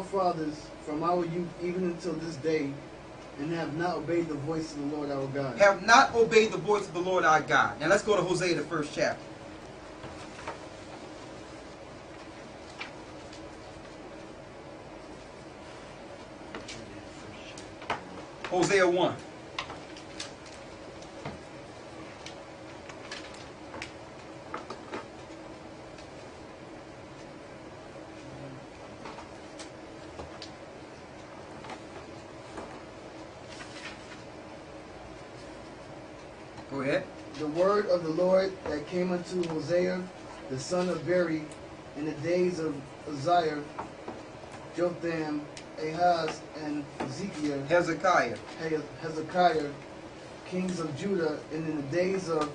our fathers from our youth even until this day, and have not obeyed the voice of the Lord our God. Have not obeyed the voice of the Lord our God. Now let's go to Hosea, the 1st chapter. Hosea 1. Go ahead. The word of the Lord that came unto Hosea, the son of Beri, in the days of Uzziah, Jotham, Ahaz, and Hezekiah, kings of Judah, and in the days of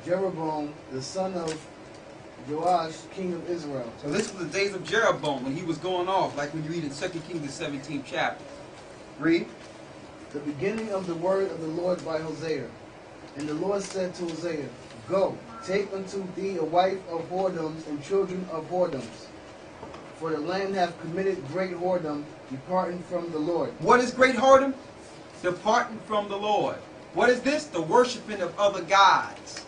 Jeroboam, the son of Joash, king of Israel. So this was the days of Jeroboam when he was going off, like when you read in 2 Kings, the 17th chapter. Read. The beginning of the word of the Lord by Hosea. And the Lord said to Hosea, Go, take unto thee a wife of whoredoms and children of whoredoms. For the land hath committed great whoredom, departing from the Lord. What is great whoredom? Departing from the Lord. What is this? The worshiping of other gods.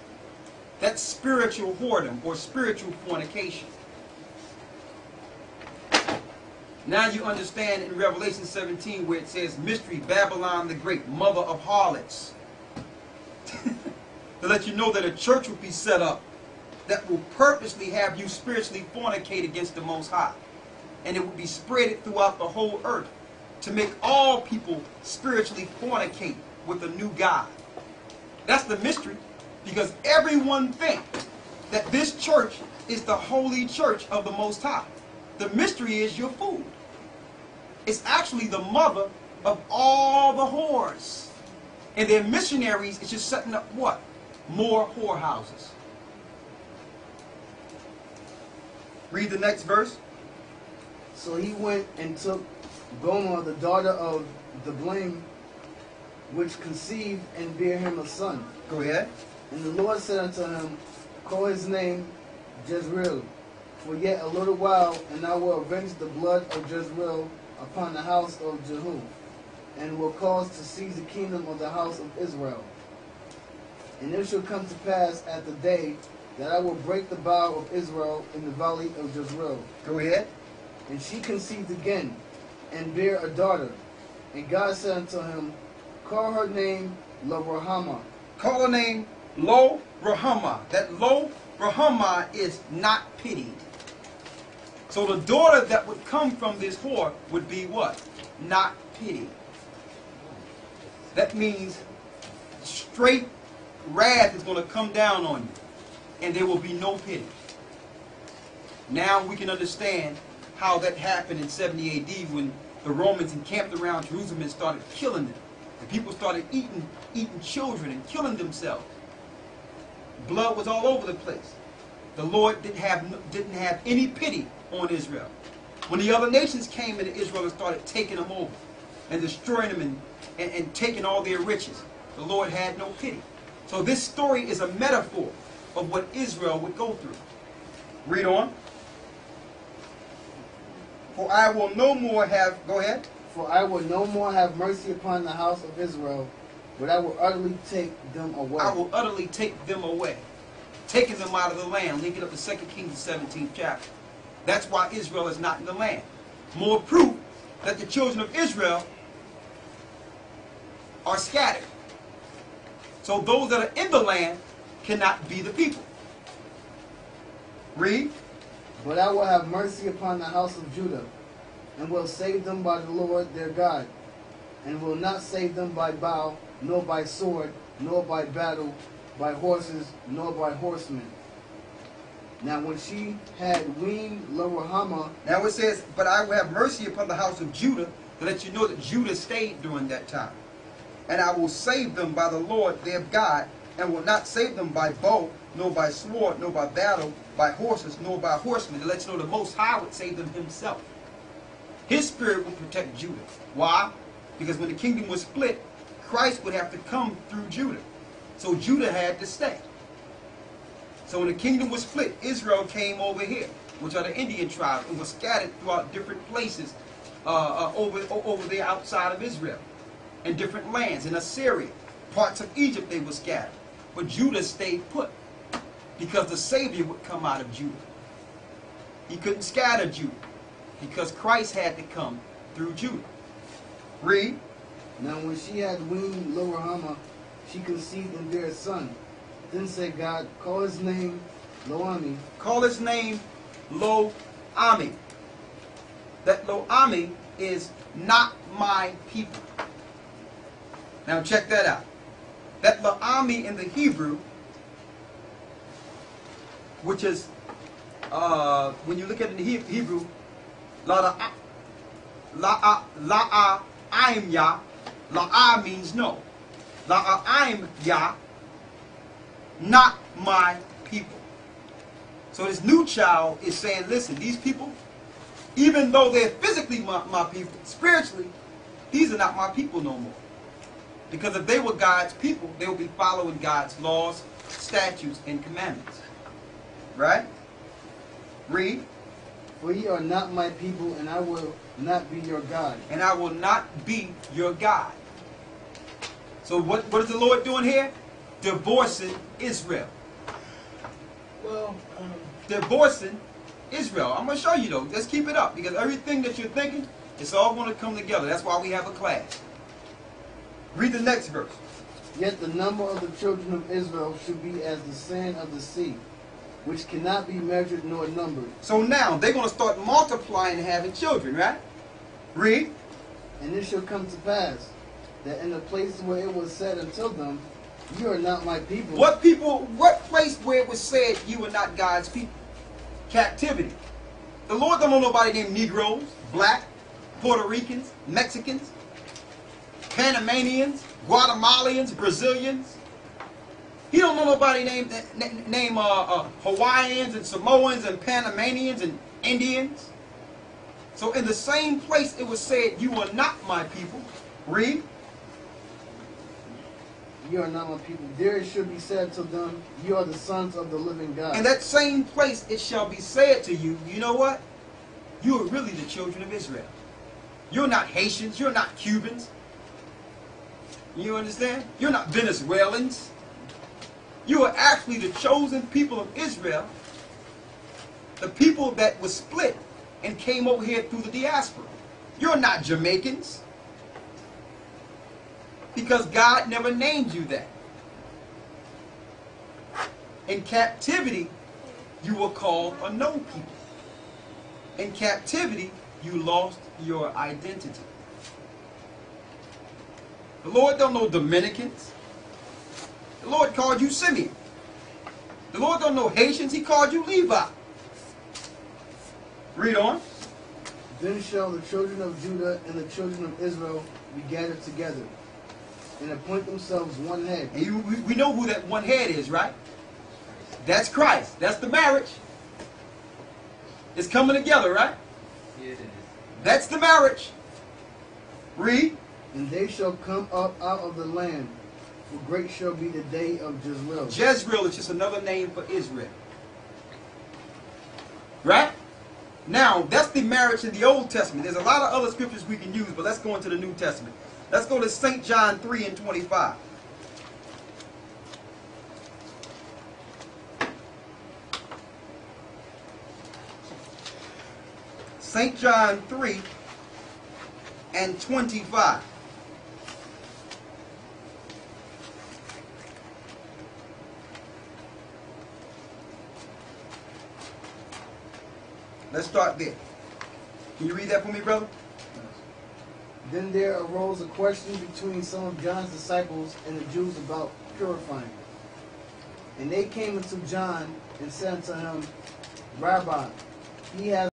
That's spiritual whoredom or spiritual fornication. Now you understand in Revelation 17 where it says, Mystery, Babylon the Great, mother of harlots. To let you know that a church will be set up that will purposely have you spiritually fornicate against the Most High. And it will be spread throughout the whole earth to make all people spiritually fornicate with a new God. That's the mystery, because everyone thinks that this church is the holy church of the Most High. The mystery is you're fooled. It's actually the mother of all the whores. And their missionaries is just setting up what? More whorehouses. Read the next verse. So he went and took Gomer, the daughter of Diblaim, which conceived and bare him a son. Go ahead. And the Lord said unto him, Call his name Jezreel, for yet a little while, and I will avenge the blood of Jezreel upon the house of Jehu, and will cause to seize the kingdom of the house of Israel. And it shall come to pass at the day that I will break the bow of Israel in the valley of Jezreel. Go ahead. And she conceived again, and bare a daughter. And God said unto him, Call her name Lo-Ruhamah. Call her name Lo-Ruhamah. That Lo-Ruhamah is not pitied. So the daughter that would come from this whore would be what? Not pitied. That means straight wrath is going to come down on you, and there will be no pity. Now we can understand how that happened in 70 AD when the Romans encamped around Jerusalem and started killing them. And people started eating children and killing themselves. Blood was all over the place. The Lord didn't have any pity on Israel. When the other nations came into Israel and started taking them over and destroying them and taking all their riches, the Lord had no pity. So this story is a metaphor of what Israel would go through. Read on. For I will no more have, go ahead. For I will no more have mercy upon the house of Israel, but I will utterly take them away. I will utterly take them away. Taking them out of the land. Link it up to 2 Kings, the 17th chapter. That's why Israel is not in the land. More proof that the children of Israel are scattered. So those that are in the land cannot be the people. Read. But I will have mercy upon the house of Judah, and will save them by the Lord their God, and will not save them by bow, nor by sword, nor by battle, by horses, nor by horsemen. Now when she had weaned Lo-Ruhamah, now it says, but I will have mercy upon the house of Judah, to let you know that Judah stayed during that time. And I will save them by the Lord their God, and will not save them by bow, nor by sword, nor by battle, by horses, nor by horsemen. To let you know the Most High would save them himself. His spirit would protect Judah. Why? Because when the kingdom was split, Christ would have to come through Judah. So Judah had to stay. So when the kingdom was split, Israel came over here. which are the Indian tribes, and were scattered throughout different places over there outside of Israel, in different lands. In Assyria, parts of Egypt, they were scattered. But Judah stayed put, because the Savior would come out of Judah. He couldn't scatter Judah, because Christ had to come through Judah. Read. Now when she had weaned Lo-Ruhamah, she conceived and bare a son. Then said God, call his name Lo-Ammi. Call his name Lo-Ammi. That Lo-Ammi is not my people. Now check that out. That Lo-Ammi in the Hebrew, which is, when you look at it in the Hebrew, La'aim Yah, La'a means no. La'aim Yah, not my people. So this new child is saying, listen, these people, even though they're physically my people, spiritually, these are not my people no more. Because if they were God's people, they would be following God's laws, statutes, and commandments. Right? Read. For ye are not my people, and I will not be your God. And I will not be your God. So what is the Lord doing here? Divorcing Israel. Well, divorcing Israel. I'm going to show you though. Let's keep it up, because everything that you're thinking, it's all going to come together. That's why we have a class. Read the next verse. Yet the number of the children of Israel should be as the sand of the sea, which cannot be measured nor numbered. So now they're going to start multiplying and having children, right? Read. And it shall come to pass that in the place where it was said until them, you are not my people. What place where it was said you are not God's people? Captivity. The Lord don't know nobody named Negroes, black, Puerto Ricans, Mexicans, Panamanians, Guatemalans, Brazilians. He don't know nobody named Hawaiians and Samoans and Panamanians and Indians. So in the same place it was said, you are not my people. Read. You are not my people. There it should be said to them, you are the sons of the living God. In that same place it shall be said to you, you know what? You are really the children of Israel. You're not Haitians. You're not Cubans. You understand? You're not Venezuelans. You are actually the chosen people of Israel. The people that was split and came over here through the diaspora. You're not Jamaicans. Because God never named you that. In captivity, you were called a no people. In captivity, you lost your identity. The Lord don't know Dominicans. The Lord called you Simeon. The Lord don't know Haitians. He called you Levi. Read on. Then shall the children of Judah and the children of Israel be gathered together, and appoint themselves one head. And we know who that one head is, right? That's Christ. That's the marriage. It's coming together, right? Yeah, it is. That's the marriage. Read. And they shall come up out of the land, for great shall be the day of Jezreel. Jezreel is just another name for Israel. Right? Now, that's the marriage in the Old Testament. There's a lot of other scriptures we can use, but let's go into the New Testament. Let's go to St. John 3 and 25. St. John 3 and 25. Let's start there. Can you read that for me, brother? Then there arose a question between some of John's disciples and the Jews about purifying. And they came unto John and said unto him, Rabbi, he has